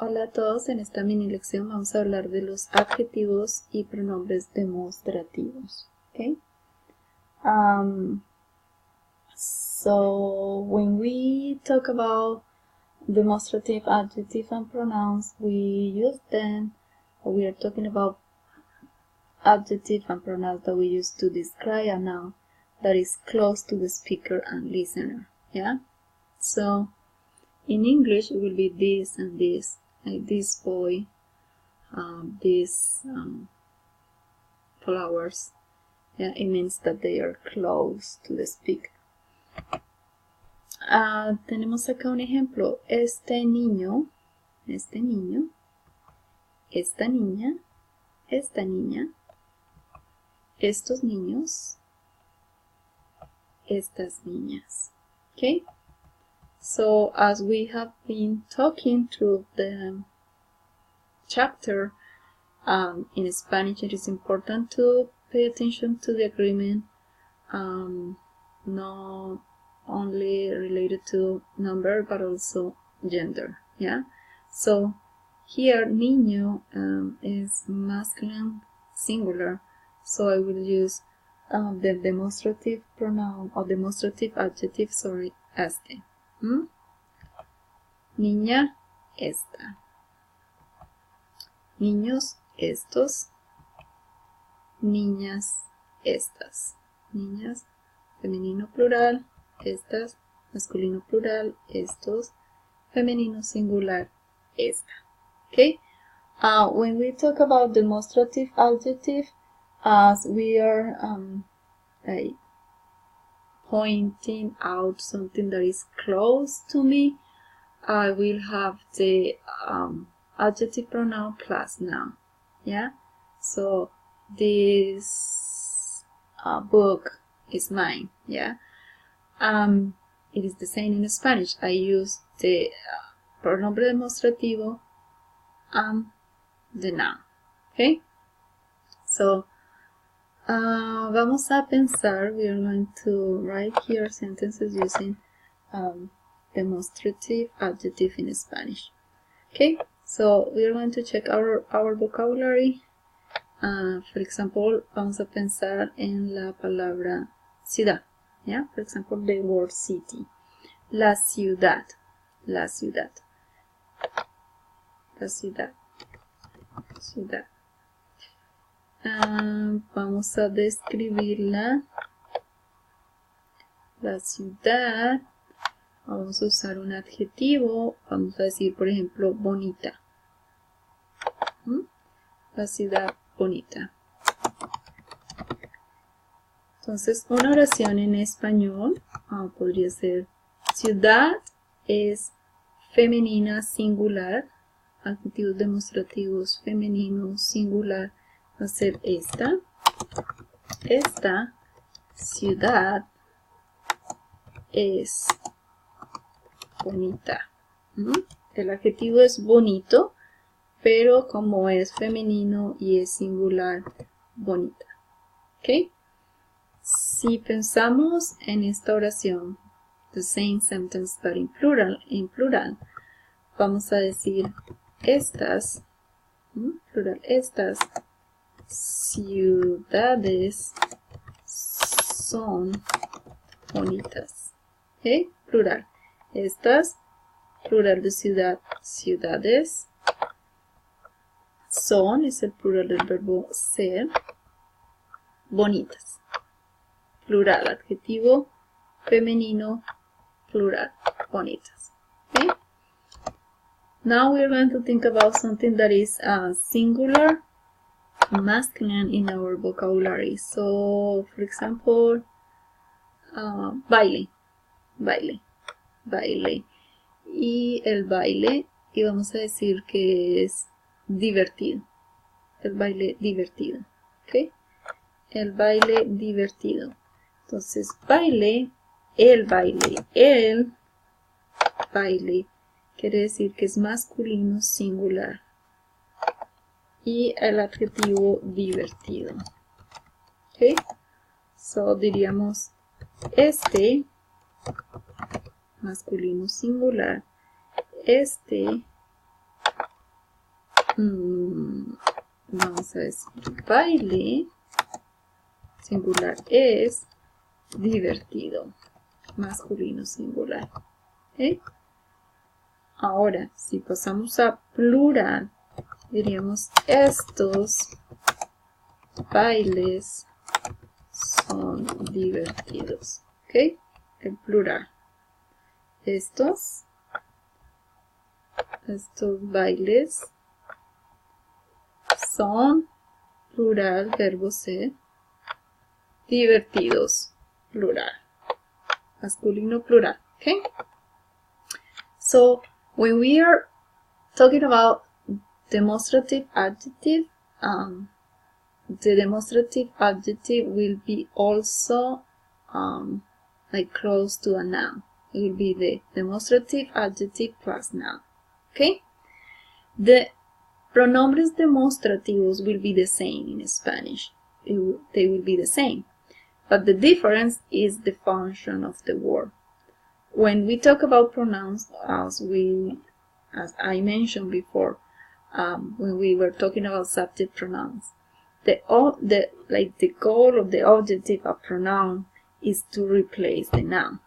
Hola a todos, en esta mini lección vamos a hablar de los adjetivos y pronombres demostrativos. Okay? So when we talk about demonstrative adjective and pronouns, we use them. We are talking about adjective and pronouns that we use to describe a noun that is close to the speaker and listener. Yeah. So in English, it will be this and this. Like this boy, these flowers. Yeah, it means that they are close to the speaker. Tenemos acá un ejemplo. Este niño, esta niña, esta niña, estos niños, estas niñas. Okay? So as we have been talking through the chapter, in Spanish it is important to pay attention to the agreement, not only related to number but also gender. Yeah. So here niño is masculine singular, so I will use the demonstrative pronoun or demonstrative adjective, este. Niña, esta. Niños, estos. Niñas, estas. Niñas, femenino plural, estas, masculino plural, estos, femenino singular, esta. Okay? When we talk about demonstrative adjective, as we are like pointing out something that is close to me, I will have the adjective pronoun plus noun. Yeah. So this book is mine. Yeah. It is the same in Spanish. I use the pronombre demostrativo and the noun. Okay. So vamos a pensar. We are going to write here sentences using demonstrative adjective in Spanish. Okay, so we are going to check our vocabulary. For example, vamos a pensar en la palabra ciudad. Yeah, for example, the word city. La ciudad, la ciudad, la ciudad, ciudad. Vamos a describirla. La ciudad. Vamos a usar un adjetivo. Vamos a decir, por ejemplo, bonita. La ciudad bonita. Entonces, una oración en español podría ser: ciudad es femenina singular. Adjetivos demostrativos femeninos singular va a ser esta. Esta ciudad es bonita. El adjetivo es bonito, pero como es femenino y es singular, bonita. ¿Ok? Si pensamos en esta oración, the same sentence but in plural, vamos a decir estas, plural, estas ciudades son bonitas. ¿Ok? Plural. Estas, plural de ciudad, ciudades. Son es el plural del verbo ser. Bonitas. Plural, adjetivo femenino, plural, bonitas. Okay? Now we are going to think about something that is singular, masculine in our vocabulary. So, for example, baile, baile, baile. Y el baile, y vamos a decir que es divertido. El baile divertido. ¿Ok? El baile divertido. Entonces, baile, el baile, quiere decir que es masculino singular. Y el adjetivo divertido. ¿Ok? So, diríamos este, masculino singular, este Vamos a decir, baile singular es divertido, masculino singular. ¿Okay? Ahora, si pasamos a plural, diríamos estos bailes son divertidos. ¿Ok? El plural. Estos bailes son, plural, verbo ser, divertidos, plural. Masculino, plural. Okay? So, when we are talking about demonstrative adjective, the demonstrative adjective will be also like close to a noun. It will be the demonstrative adjective plus noun. Okay? The pronombres demostrativos will be the same in Spanish. They will be the same. But the difference is the function of the word. When we talk about pronouns, as I mentioned before, when we were talking about subject pronouns, the goal of the objective of pronoun is to replace the noun.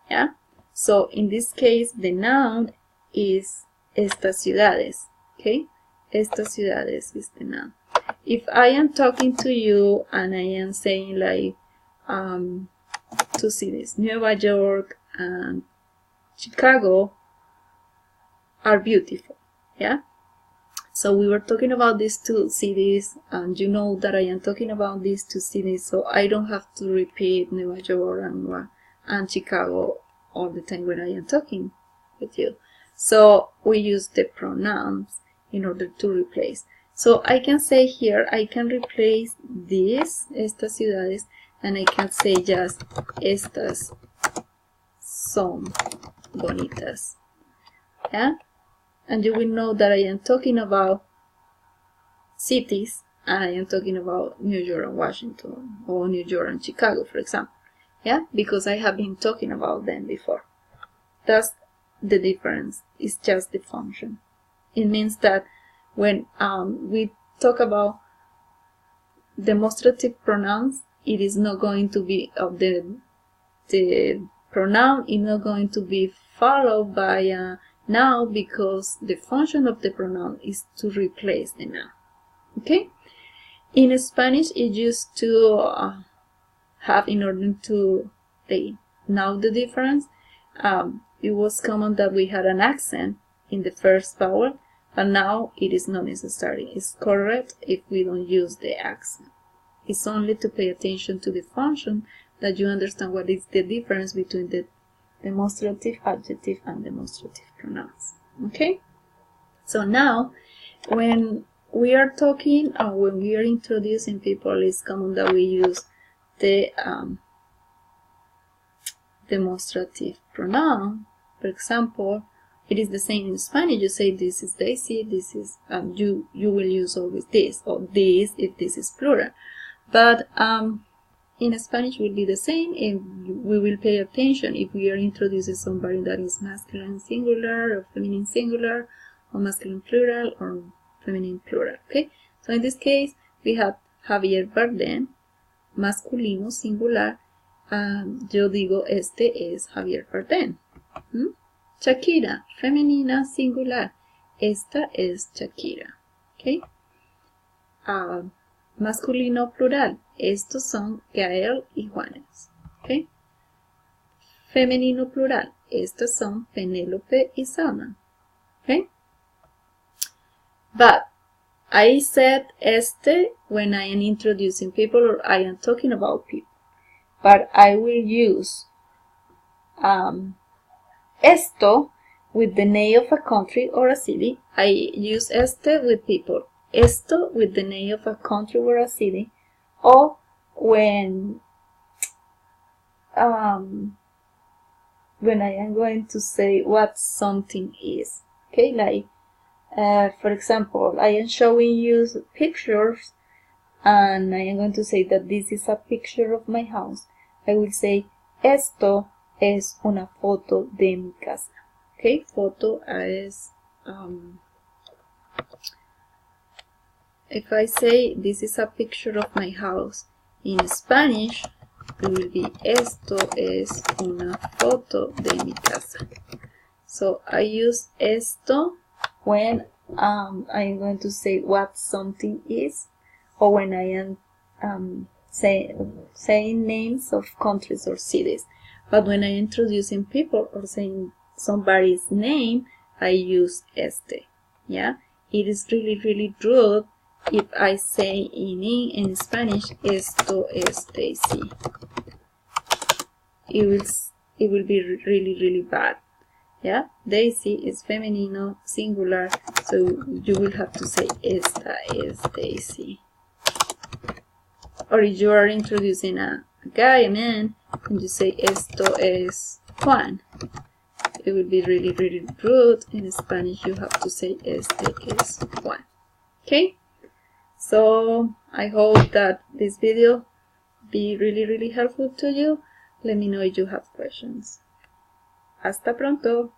Yeah. So in this case, the noun is estas ciudades. Okay. Estas ciudades is the noun. If I am talking to you and I am saying like two cities, New York and Chicago are beautiful. Yeah. So we were talking about these two cities, and you know that I am talking about these two cities, so I don't have to repeat New York and Chicago all the time when I am talking with you. So we use the pronouns in order to replace. So I can say here, I can replace estas ciudades, and I can say just estas son bonitas. Yeah? And you will know that I am talking about cities, and I am talking about New York and Washington, or New York and Chicago, for example. Yeah, because I have been talking about them before. That's the difference. It's just the function. It means that when we talk about demonstrative pronouns, it is not going to be the pronoun is not going to be followed by a noun, because the function of the pronoun is to replace the noun. Okay? In Spanish, it used to have, in order to know the difference, it was common that we had an accent in the first vowel, but now it is not necessary. It's correct if we don't use the accent. It's only to pay attention to the function that you understand what is the difference between the demonstrative adjective and demonstrative pronouns. Okay? So now, when we are talking or when we are introducing people, it's common that we use the demonstrative pronoun. For example, it is the same in Spanish. You say this is Daisy, this is, you will use always this, or this if this is plural. But in Spanish will be the same, and we will pay attention if we are introducing somebody that is masculine singular or feminine singular, or masculine plural or feminine plural. Okay, so in this case we have Javier Bardem, masculino singular, yo digo este es Javier Bardem. Shakira, femenina singular, esta es Shakira. Okay, masculino plural, estos son Gael y Juanes. Okay, femenino plural, estos son Penélope y Salma. Okay, but I said este when I am introducing people or I am talking about people, but I will use esto with the name of a country or a city. I use este with people, esto with the name of a country or a city, or when I am going to say what something is. Okay, like for example, I am showing you pictures and I am going to say that this is a picture of my house. I will say esto es una foto de mi casa. Okay, foto es if I say this is a picture of my house, in Spanish it will be esto es una foto de mi casa. So I use esto when I'm going to say what something is, or when I am saying names of countries or cities. But when I'm introducing people or saying somebody's name, I use este. Yeah, it is really rude if I say in Spanish esto es Daisy. It will be really bad. Yeah, Daisy is femenino, singular, so you will have to say esta es Daisy. Or if you are introducing a guy, a man, and you say esto es Juan, it will be really rude. In Spanish you have to say este es Juan. Okay, so I hope that this video be really helpful to you. Let me know if you have questions. Hasta pronto.